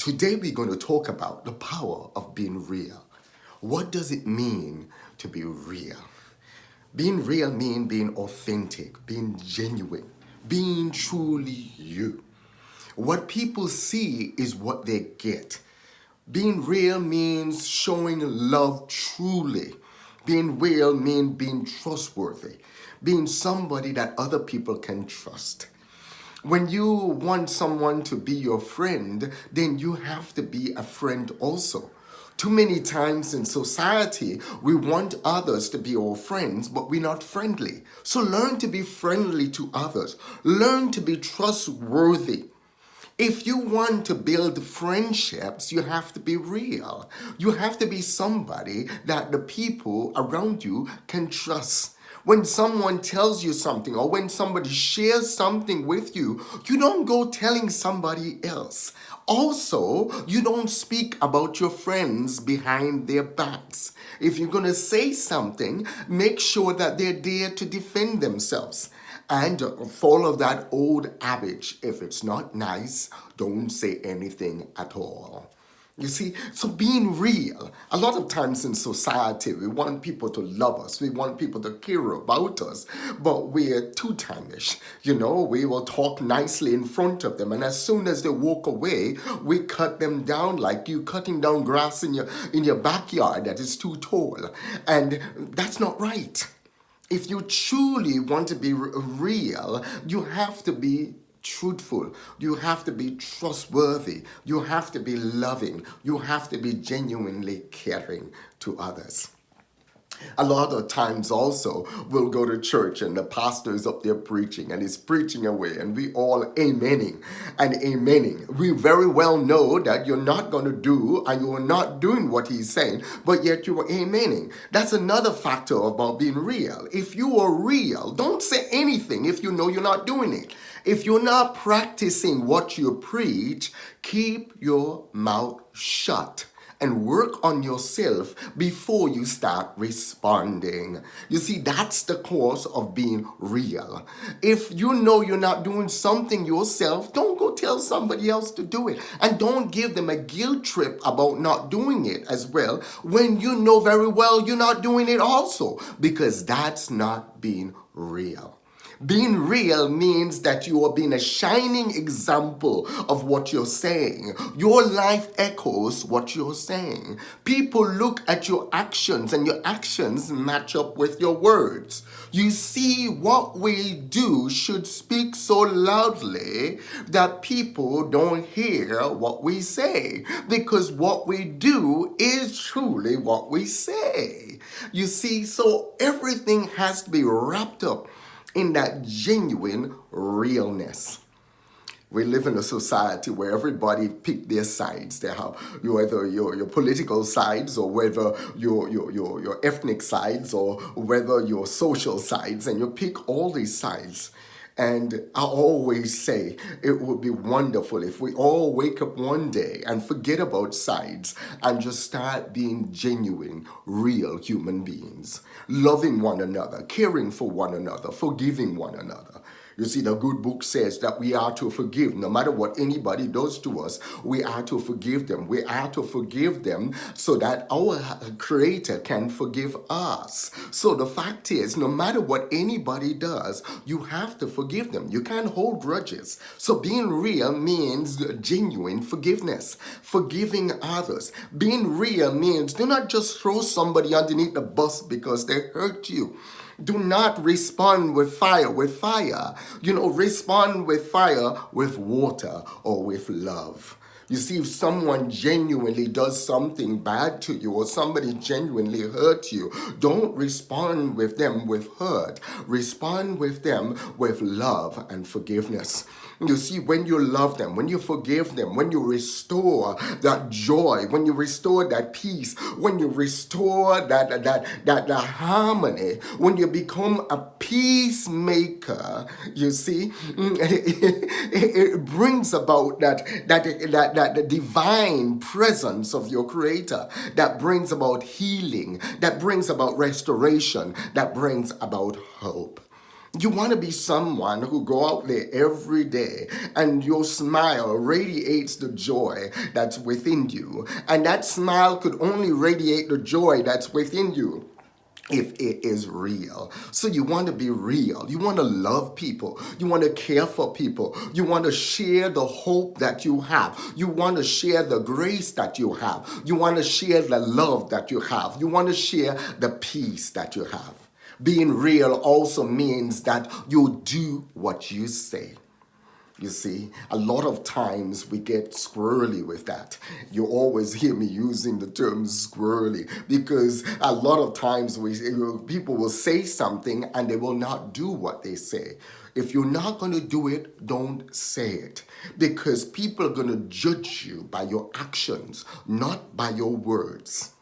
Today we're going to talk about the power of being real. What does it mean to be real? Being real means being authentic, being genuine, being truly you. What people see is what they get. Being real means showing love truly. Being real means being trustworthy, being somebody that other people can trust. When you want someone to be your friend, then you have to be a friend also. Too many times in society, we want others to be our friends, but we're not friendly. So learn to be friendly to others. Learn to be trustworthy. If you want to build friendships, you have to be real. You have to be somebody that the people around you can trust. When someone tells you something or when somebody shares something with you, you don't go telling somebody else. Also, you don't speak about your friends behind their backs. If you're going to say something, make sure that they're there to defend themselves. And follow that old adage, if it's not nice, don't say anything at all. You see, so being real, a lot of times in society, we want people to love us. We want people to care about us, but we're two-timeish. We will talk nicely in front of them, and as soon as they walk away, we cut them down like you cutting down grass in your backyard that is too tall. And that's not right. If you truly want to be real, you have to be truthful. You have to be trustworthy. You have to be loving. You have to be genuinely caring to others. A lot of times also we'll go to church and the pastor is up there preaching and he's preaching away and we all amening and amening. We very well know that you're not going to do and you're not doing what he's saying, but yet you are amening. That's another factor about being real. If you are real, don't say anything if you know you're not doing it. If you're not practicing what you preach, keep your mouth shut and work on yourself before you start responding. You see, that's the course of being real. If you know you're not doing something yourself, don't go tell somebody else to do it. And don't give them a guilt trip about not doing it as well when you know very well you're not doing it also, because that's not being real. Being real means that you are being a shining example of what you're saying. Your life echoes what you're saying. People look at your actions and your actions match up with your words. You see, what we do should speak so loudly that people don't hear what we say, because what we do is truly what we say. You see, so everything has to be wrapped up in that genuine realness. We live in a society where everybody pick their sides. They have whether your political sides or whether your ethnic sides or whether your social sides, and you pick all these sides. And I always say it would be wonderful if we all wake up one day and forget about sides and just start being genuine, real human beings, loving one another, caring for one another, forgiving one another. You see, the good book says that we are to forgive. No matter what anybody does to us, we are to forgive them. We are to forgive them so that our Creator can forgive us. So the fact is, no matter what anybody does, you have to forgive them. You can't hold grudges. So being real means genuine forgiveness, forgiving others. Being real means do not just throw somebody underneath the bus because they hurt you. Do not respond with fire with fire. Respond with fire with water or with love. You see, if someone genuinely does something bad to you or somebody genuinely hurt you, don't respond with them with hurt. Respond with them with love and forgiveness. You see, when you love them, when you forgive them, when you restore that joy, when you restore that peace, when you restore that harmony, when you become a peacemaker, you see, it brings about that divine presence of your Creator that brings about healing, that brings about restoration, that brings about hope. You want to be someone who go out there every day and your smile radiates the joy that's within you. And that smile could only radiate the joy that's within you if it is real. So you want to be real. You want to love people. You want to care for people. You want to share the hope that you have. You want to share the grace that you have. You want to share the love that you have. You want to share the peace that you have. Being real also means that you do what you say. You see, a lot of times we get squirrely with that. You always hear me using the term squirrely because a lot of times people will say something and they will not do what they say. If you're not going to do it, don't say it, because people are going to judge you by your actions, not by your words.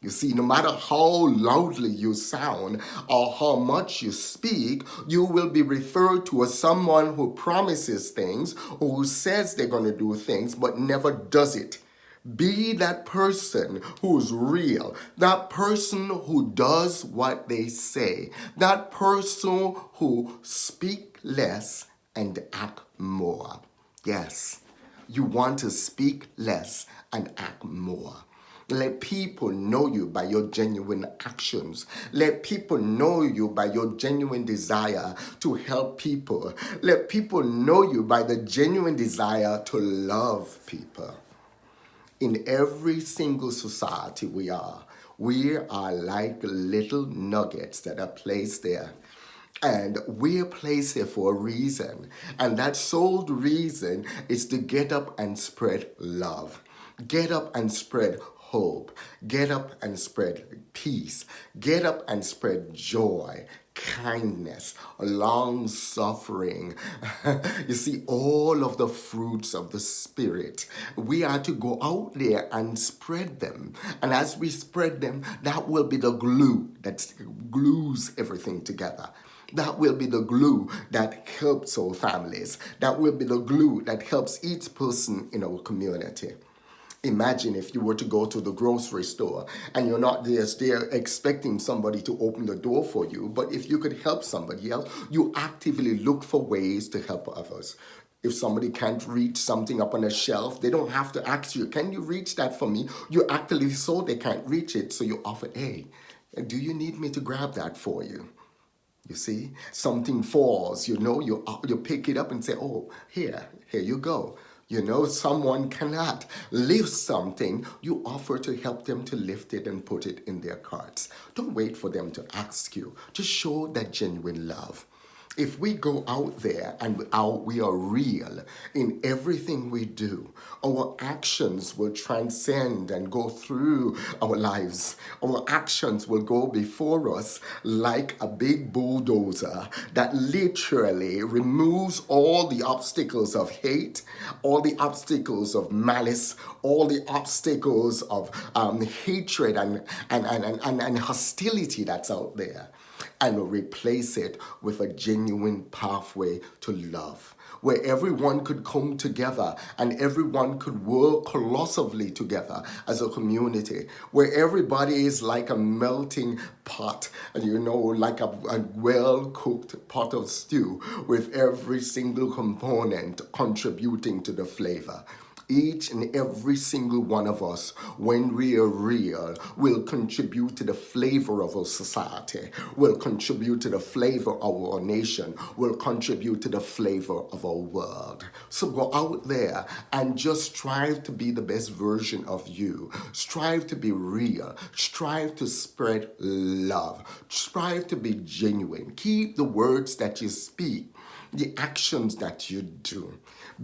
You see, no matter how loudly you sound or how much you speak, you will be referred to as someone who promises things or who says they're going to do things but never does it. Be that person who's real, that person who does what they say, that person who speak less and act more. Yes, you want to speak less and act more. Let people know you by your genuine actions. Let people know you by your genuine desire to help people. Let people know you by the genuine desire to love people. In every single society we are like little nuggets that are placed there. And we're placed here for a reason. And that sole reason is to get up and spread love. Get up and spread hope. Get up and spread peace. Get up and spread joy, kindness, long suffering. You see, all of the fruits of the Spirit. We are to go out there and spread them. And as we spread them, that will be the glue that glues everything together. That will be the glue that helps our families. That will be the glue that helps each person in our community. Imagine if you were to go to the grocery store and you're not just there expecting somebody to open the door for you, but if you could help somebody else, you actively look for ways to help others. If somebody can't reach something up on a shelf, they don't have to ask you, can you reach that for me? You actually saw they can't reach it, so you offer, hey, do you need me to grab that for you? You see, something falls, you pick it up and say, oh, here you go. Someone cannot lift something, you offer to help them to lift it and put it in their carts. Don't wait for them to ask you. Just show that genuine love. If we go out there and we are real in everything we do, our actions will transcend and go through our lives. Our actions will go before us like a big bulldozer that literally removes all the obstacles of hate, all the obstacles of malice, all the obstacles of hatred and hostility that's out there, and replace it with a genuine pathway to love, where everyone could come together and everyone could work colossally together as a community, where everybody is like a melting pot, like a well-cooked pot of stew with every single component contributing to the flavor. Each and every single one of us, when we are real, will contribute to the flavor of our society, will contribute to the flavor of our nation, will contribute to the flavor of our world. So go out there and just strive to be the best version of you. Strive to be real. Strive to spread love. Strive to be genuine. Keep the words that you speak, the actions that you do.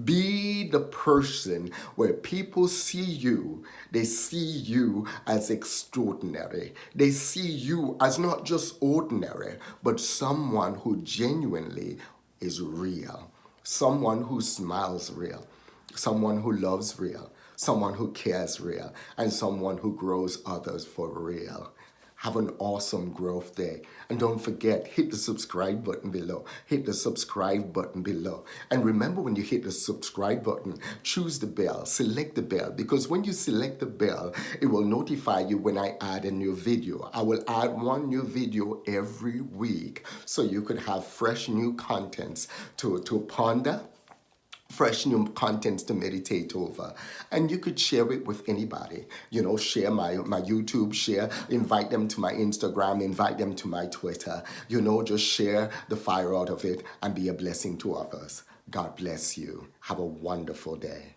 Be the person where people see you, they see you as extraordinary. They see you as not just ordinary, but someone who genuinely is real. Someone who smiles real. Someone who loves real. Someone who cares real. And someone who grows others for real. Have an awesome growth day. And don't forget, hit the subscribe button below. Hit the subscribe button below. And remember, when you hit the subscribe button, choose the bell, select the bell, because when you select the bell, it will notify you when I add a new video. I will add one new video every week so you could have fresh new contents to ponder, fresh new contents to meditate over. And you could share it with anybody. You know, share my YouTube, share, invite them to my Instagram, invite them to my Twitter. You know, just share the fire out of it and be a blessing to others. God bless you. Have a wonderful day.